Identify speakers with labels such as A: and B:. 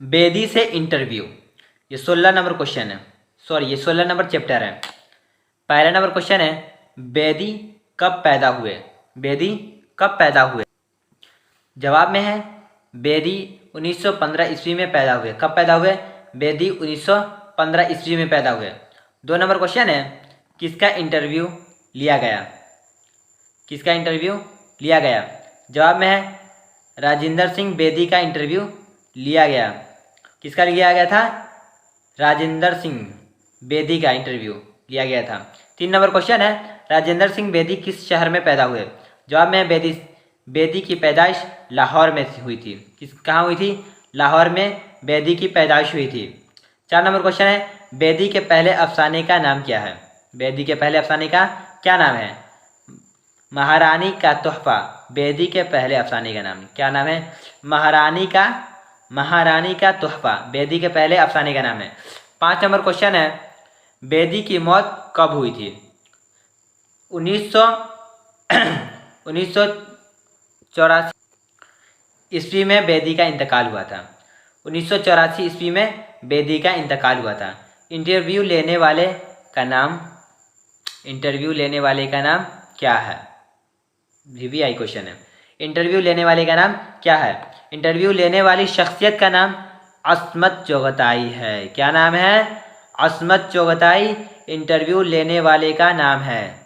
A: बेदी से इंटरव्यू। ये 16 number question है, सॉरी ये 16 नंबर चैप्टर है। पहला नंबर क्वेश्चन है, बेदी कब पैदा हुए? बेदी कब पैदा हुए? जवाब में है बेदी 1915 ईस्वी में पैदा हुए। कब पैदा हुए? बेदी 1915 ईस्वी में पैदा हुए। 2 नंबर क्वेश्चन है, किसका इंटरव्यू लिया गया? किसका इंटरव्यू लिया गया? जवाब में है राजेंद्र सिंह बेदी का इंटरव्यू लिया गया। किसका लिया गया था? राजेंद्र सिंह बेदी का इंटरव्यू लिया गया था। 3 नंबर क्वेश्चन है, राजेंद्र सिंह बेदी किस शहर में पैदा हुए? जवाब में बेदी की पैदाइश लाहौर में हुई थी। कहाँ हुई थी? लाहौर में बेदी की पैदाइश हुई थी। 4 नंबर क्वेश्चन है, बेदी के पहले अफसाने का नाम क्या है? बेदी के पहले अफसाने का क्या नाम है? महारानी का तोहफा बेदी के पहले अफसाने का नाम क्या नाम है? महारानी का तोहफा बेदी के पहले अफसाने का नाम है। 5 नंबर क्वेश्चन है, बेदी की मौत कब हुई थी? 1984 ईस्वी में बेदी का इंतकाल हुआ था। 1984 ईस्वी में बेदी का इंतकाल हुआ था। इंटरव्यू लेने वाले का नाम क्या है? VVI क्वेश्चन है। इंटरव्यू लेने वाले का नाम क्या है? इंटरव्यू लेने वाली शख्सियत का नाम अस्मत चोगताई है। क्या नाम है? अस्मत चोगताई इंटरव्यू लेने वाले का नाम है।